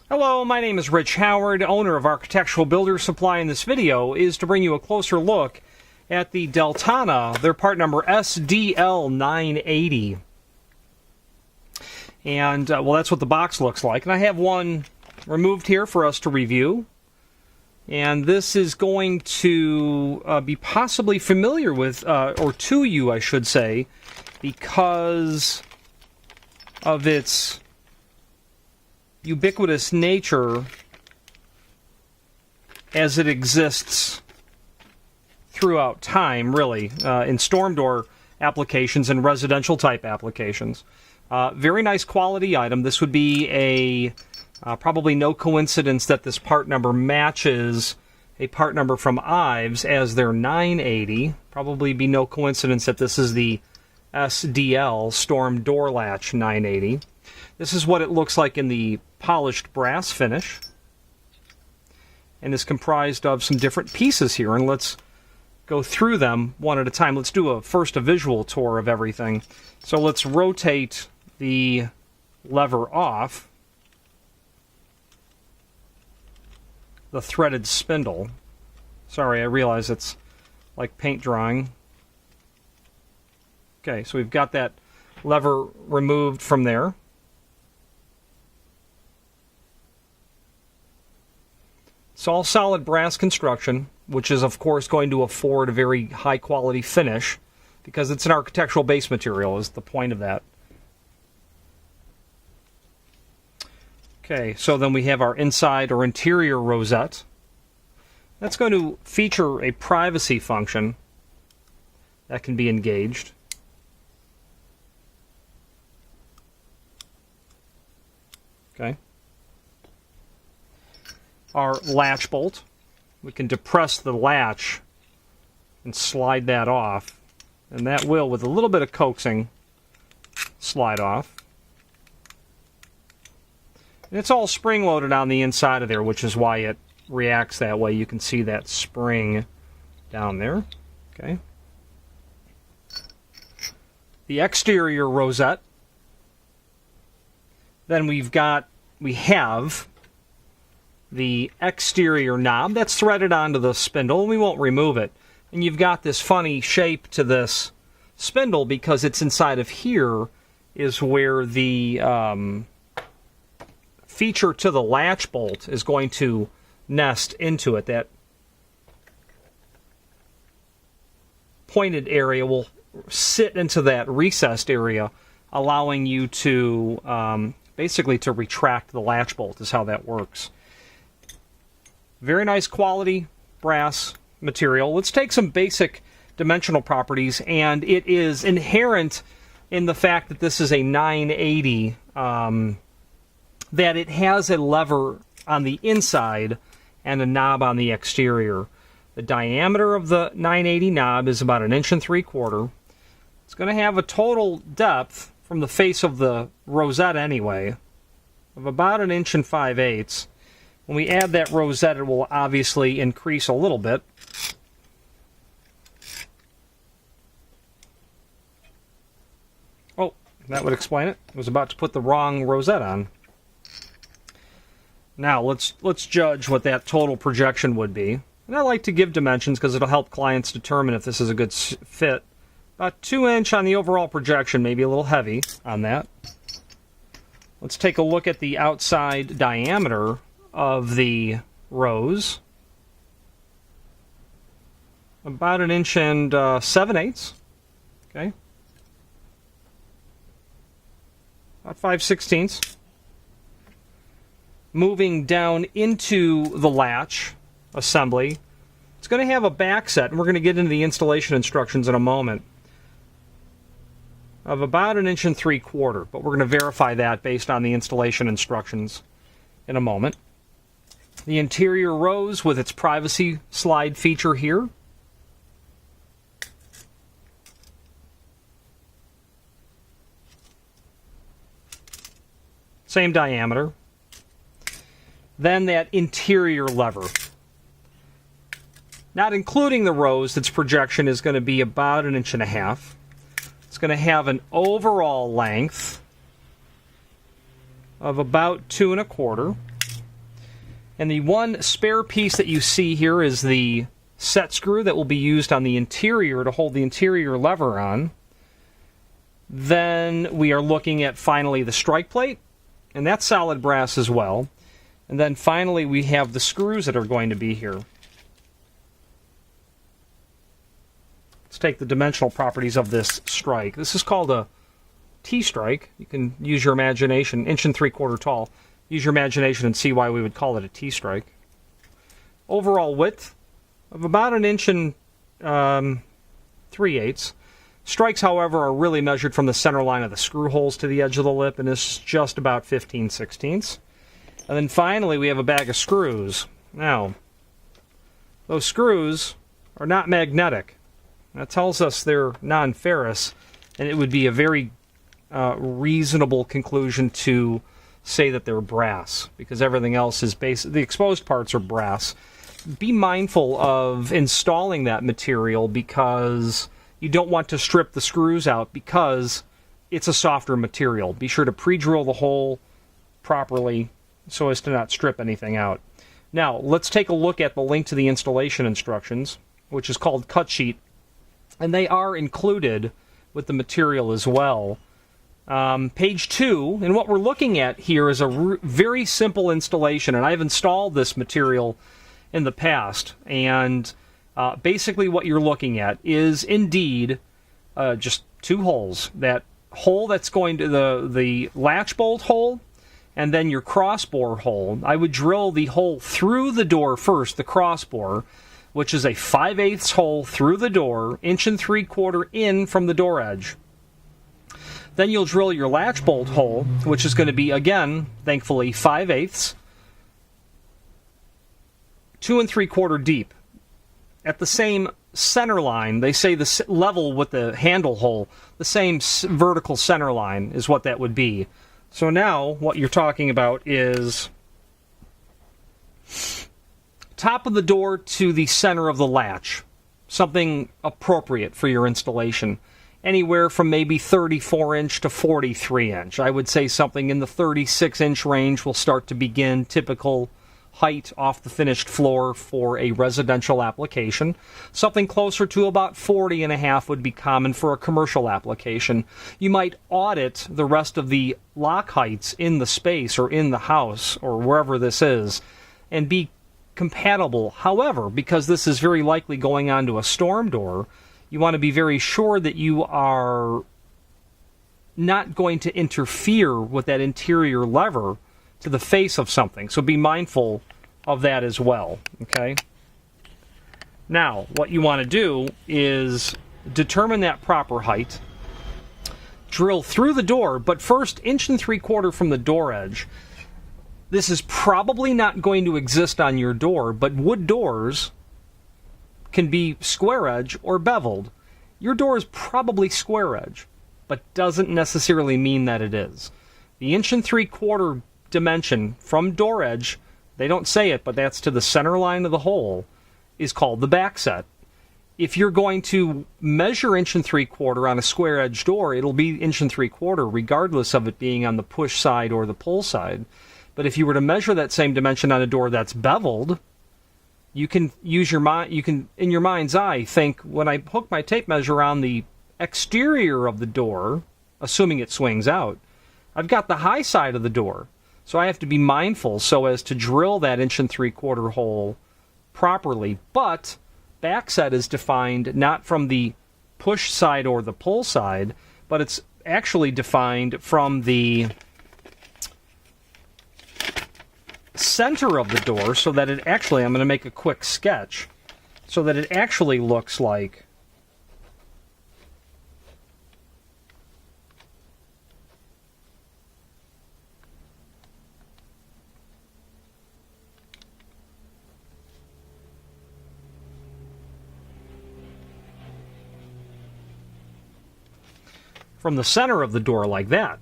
Hello, my name is Rich Howard, owner of Architectural Builder Supply, and this video is to bring you a closer look at the Deltana, their part number SDL980. And, well, that's what the box looks like. And I have one removed here for us to review. And this is going to be possibly familiar with, or to you, I should say, because of its ubiquitous nature as it exists throughout time, really, in storm door applications and residential type applications. Very nice quality item. This would be a probably no coincidence that this part number matches a part number from Ives as their 980. Probably be no coincidence that this is the SDL Storm Door Latch 980. This is what it looks like in the polished brass finish, and is comprised of some different pieces here, and let's go through them one at a time. Let's do first a visual tour of everything. So let's rotate the lever off the threaded spindle. Sorry, I realize it's like paint drawing. Okay, so we've got that lever removed from there. It's all solid brass construction, which is of course going to afford a very high quality finish because it's an architectural base material is the point of that. Okay, so then we have our inside or interior rosette. That's going to feature a privacy function that can be engaged. Okay. Our latch bolt. We can depress the latch and slide that off, and that will, with a little bit of coaxing, slide off. And it's all spring-loaded on the inside of there, which is why it reacts that way. You can see that spring down there. Okay. The exterior rosette. Then we have the exterior knob that's threaded onto the spindle, and we won't remove it. And you've got this funny shape to this spindle because it's inside of here is where the feature to the latch bolt is going to nest into it. That pointed area will sit into that recessed area, allowing you to basically to retract the latch bolt is how that works. Very nice quality brass material. Let's take some basic dimensional properties, and it is inherent in the fact that this is a 980 that it has a lever on the inside and a knob on the exterior. The diameter of the 980 knob is about 1 3/4 inches. It's going to have a total depth from the face of the rosette anyway of about 1 5/8 inches. When we add that rosette, it will obviously increase a little bit. Oh, that would explain it. I was about to put the wrong rosette on. Now, let's judge what that total projection would be. And I like to give dimensions because it'll help clients determine if this is a good fit. About 2 inch on the overall projection, maybe a little heavy on that. Let's take a look at the outside diameter of the rose. About 1 7/8 inches. Okay. About 5/16. Moving down into the latch assembly, it's going to have a back set, and we're going to get into the installation instructions in a moment, of about 1 3/4 inches, but we're going to verify that based on the installation instructions in a moment. The interior rose with its privacy slide feature here. Same diameter. Then that interior lever. Not including the rose, its projection is going to be about 1.5 inches. It's going to have an overall length of about 2 1/4 inches. And the one spare piece that you see here is the set screw that will be used on the interior to hold the interior lever on. Then we are looking at finally the strike plate, and that's solid brass as well. And then finally we have the screws that are going to be here. Let's take the dimensional properties of this strike. This is called a T-strike. You can use your imagination, 1 3/4 tall. Use your imagination and see why we would call it a T-strike. Overall width of about 1 3/8. Strikes, however, are really measured from the center line of the screw holes to the edge of the lip, and this is just about 15/16. And then finally, we have a bag of screws. Now, those screws are not magnetic. That tells us they're non-ferrous, and it would be a very reasonable conclusion to say that they're brass, because everything else is the exposed parts are brass. Be mindful of installing that material because you don't want to strip the screws out because it's a softer material. Be sure to pre-drill the hole properly so as to not strip anything out. Now, let's take a look at the link to the installation instructions, which is called Cut Sheet, and they are included with the material as well. Page 2, and what we're looking at here is a very simple installation, and I've installed this material in the past, and basically what you're looking at is indeed just 2 holes. That hole that's going to the latch bolt hole, and then your crossbore hole. I would drill the hole through the door first, the crossbore, which is a 5/8 hole through the door, 1 3/4 in from the door edge. Then you'll drill your latch bolt hole, which is going to be, again, thankfully, 5/8, 2 3/4 deep. At the same center line, they say the level with the handle hole, the same vertical center line is what that would be. So now what you're talking about is top of the door to the center of the latch, something appropriate for your installation. Anywhere from maybe 34-inch to 43-inch. I would say something in the 36-inch range will start to begin typical height off the finished floor for a residential application. Something closer to about 40.5 would be common for a commercial application. You might audit the rest of the lock heights in the space or in the house or wherever this is and be compatible. However, because this is very likely going onto a storm door, you want to be very sure that you are not going to interfere with that interior lever to the face of something. So be mindful of that as well, okay? Now, what you want to do is determine that proper height, drill through the door, but first 1 3/4 from the door edge. This is probably not going to exist on your door, but wood doors can be square edge or beveled. Your door is probably square edge, but doesn't necessarily mean that it is. The 1 3/4 dimension from door edge, they don't say it, but that's to the center line of the hole, is called the back set. If you're going to measure 1 3/4 on a square edge door, it'll be 1 3/4 regardless of it being on the push side or the pull side. But if you were to measure that same dimension on a door that's beveled, you can use your mind. You can, in your mind's eye, think, when I hook my tape measure on the exterior of the door, assuming it swings out, I've got the high side of the door. So I have to be mindful so as to drill that 1 3/4 hole properly. But backset is defined not from the push side or the pull side, but it's actually defined from the center of the door, so that it actually, I'm going to make a quick sketch, so that it actually looks like from the center of the door like that.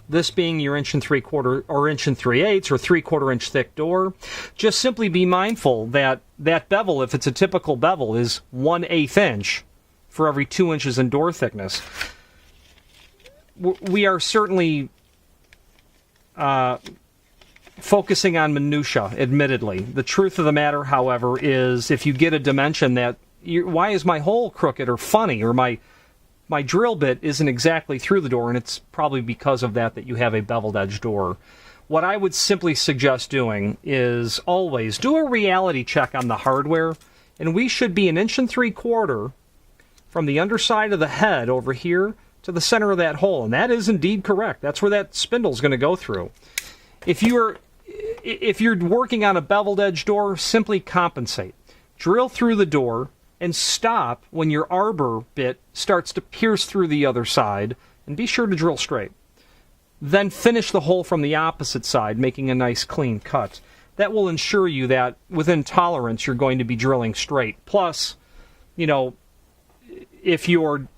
This being your 1 3/4 or 1 3/8 or 3/4 inch thick door. Just simply be mindful that that bevel, if it's a typical bevel, is 1/8 inch for every 2 inches in door thickness. We are certainly focusing on minutia, admittedly. The truth of the matter, however, is if you get a dimension that, why is my hole crooked or funny, or my drill bit isn't exactly through the door, and it's probably because of that you have a beveled edge door. What I would simply suggest doing is always do a reality check on the hardware, and we should be 1.75 inches from the underside of the head over here to the center of that hole, and that is indeed correct. That's where that spindle is going to go through. If you're working on a beveled edge door, simply compensate. Drill through the door and stop when your arbor bit starts to pierce through the other side, and be sure to drill straight. Then finish the hole from the opposite side, making a nice clean cut. That will ensure you that within tolerance you're going to be drilling straight. Plus, if you're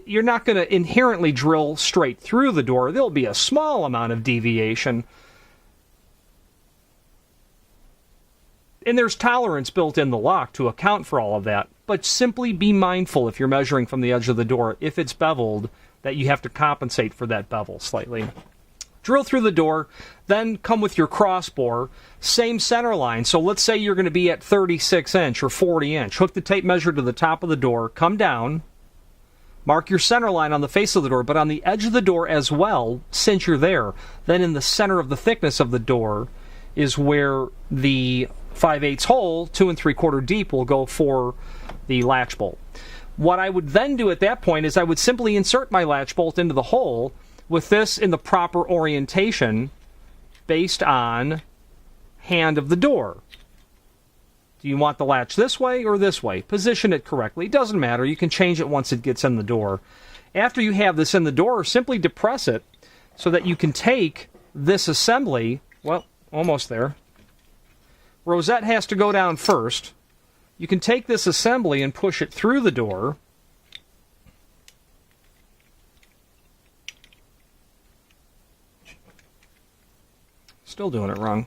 not going to inherently drill straight through the door, there'll be a small amount of deviation. And there's tolerance built in the lock to account for all of that. But simply be mindful if you're measuring from the edge of the door, if it's beveled, that you have to compensate for that bevel slightly. Drill through the door, then come with your crossbore, same center line. So let's say you're going to be at 36 inch or 40 inch. Hook the tape measure to the top of the door, come down, mark your center line on the face of the door, but on the edge of the door as well, since you're there. Then in the center of the thickness of the door is where the 5/8 hole, 2 3/4 deep, will go for the latch bolt. What I would then do at that point is I would simply insert my latch bolt into the hole with this in the proper orientation based on hand of the door. Do you want the latch this way or this way? Position it correctly. It doesn't matter. You can change it once it gets in the door. After you have this in the door, simply depress it so that you can take this assembly, well, almost there. Rosette has to go down first. You can take this assembly and push it through the door. Still doing it wrong.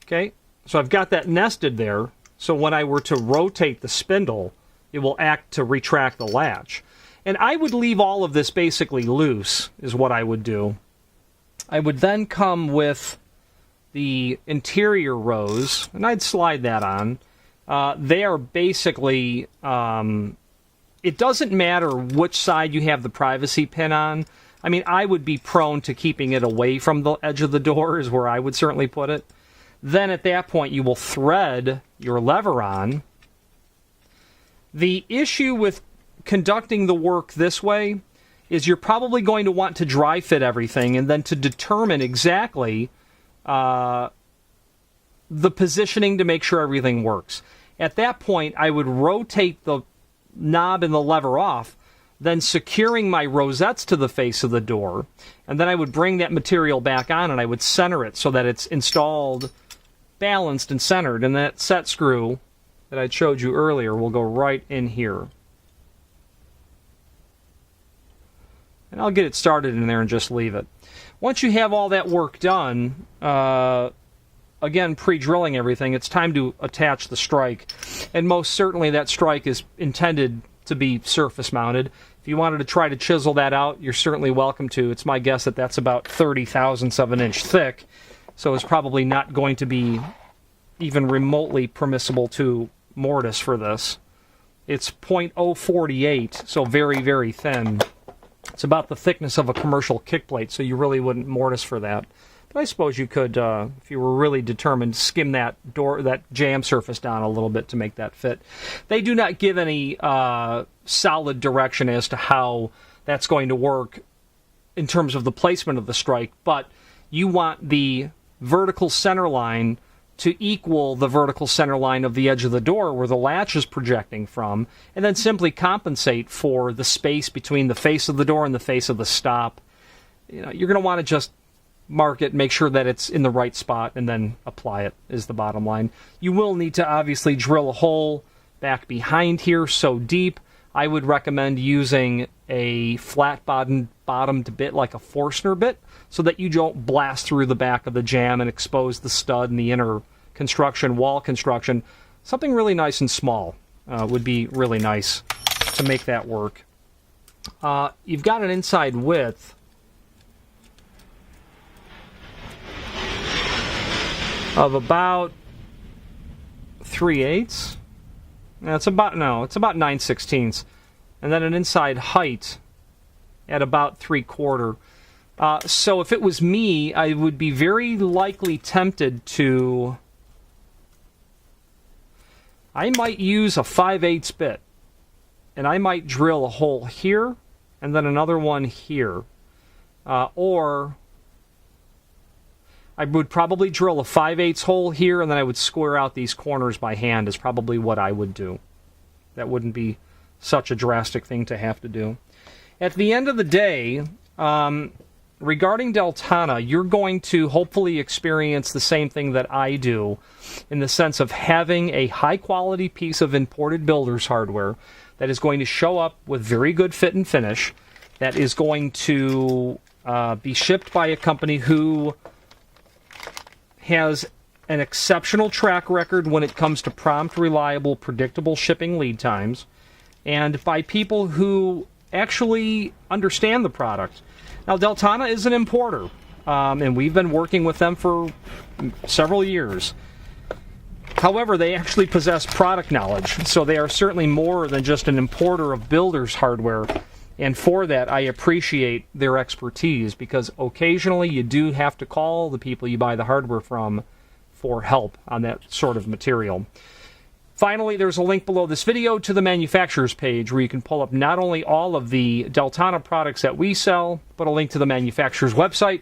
Okay, so I've got that nested there. So when I were to rotate the spindle, it will act to retract the latch. And I would leave all of this basically loose, is what I would do. I would then come with the interior rows, and I'd slide that on. They are basically, it doesn't matter which side you have the privacy pin on. I mean, I would be prone to keeping it away from the edge of the door, is where I would certainly put it. Then at that point, you will thread your lever on. The issue with conducting the work this way is you're probably going to want to dry fit everything, and then to determine exactly the positioning to make sure everything works. At that point, I would rotate the knob and the lever off, then securing my rosettes to the face of the door, and then I would bring that material back on and I would center it so that it's installed, balanced, and centered, and that set screw that I showed you earlier will go right in here. And I'll get it started in there and just leave it. Once you have all that work done, again, pre-drilling everything, it's time to attach the strike. And most certainly that strike is intended to be surface mounted. If you wanted to try to chisel that out, you're certainly welcome to. It's my guess that that's about 30 thousandths of an inch thick, so it's probably not going to be even remotely permissible to mortise for this. It's .048, so very, very thin. It's about the thickness of a commercial kick plate, so you really wouldn't mortise for that. But I suppose you could, if you were really determined, skim that jam surface down a little bit to make that fit. They do not give any solid direction as to how that's going to work in terms of the placement of the strike, but you want the vertical center line to equal the vertical center line of the edge of the door where the latch is projecting from, and then simply compensate for the space between the face of the door and the face of the stop. You're going to want to just mark it, make sure that it's in the right spot, and then apply it, is the bottom line. You will need to obviously drill a hole back behind here so deep. I would recommend using a flat bottomed bottomed bit like a Forstner bit so that you don't blast through the back of the jamb and expose the stud and the inner construction, wall construction. Something really nice and small would be really nice to make that work. You've got an inside width of about 3/8. It's about 9/16, and then an inside height at about 3/4. So if it was me, I would be very likely tempted to. I might use a 5/8 bit, and I might drill a hole here and then another one here, or I would probably drill a 5/8 hole here, and then I would square out these corners by hand is probably what I would do. That wouldn't be such a drastic thing to have to do. At the end of the day, regarding Deltana, you're going to hopefully experience the same thing that I do in the sense of having a high-quality piece of imported builder's hardware that is going to show up with very good fit and finish, that is going to be shipped by a company who has an exceptional track record when it comes to prompt, reliable, predictable shipping lead times, and by people who actually understand the product. Now, Deltana is an importer, and we've been working with them for several years. However, they actually possess product knowledge, so they are certainly more than just an importer of builder's hardware. And for that, I appreciate their expertise, because occasionally you do have to call the people you buy the hardware from for help on that sort of material. Finally, there's a link below this video to the manufacturer's page where you can pull up not only all of the Deltana products that we sell, but a link to the manufacturer's website,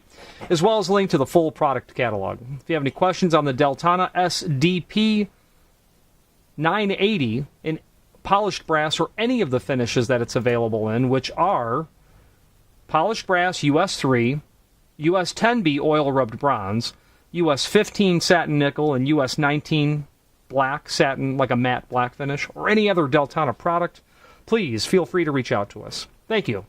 as well as a link to the full product catalog. If you have any questions on the Deltana SDP980 in polished brass or any of the finishes that it's available in, which are polished brass US 3, US 10B oil rubbed bronze, US 15 satin nickel, and US 19 black satin, like a matte black finish, or any other Deltana product, please feel free to reach out to us. Thank you.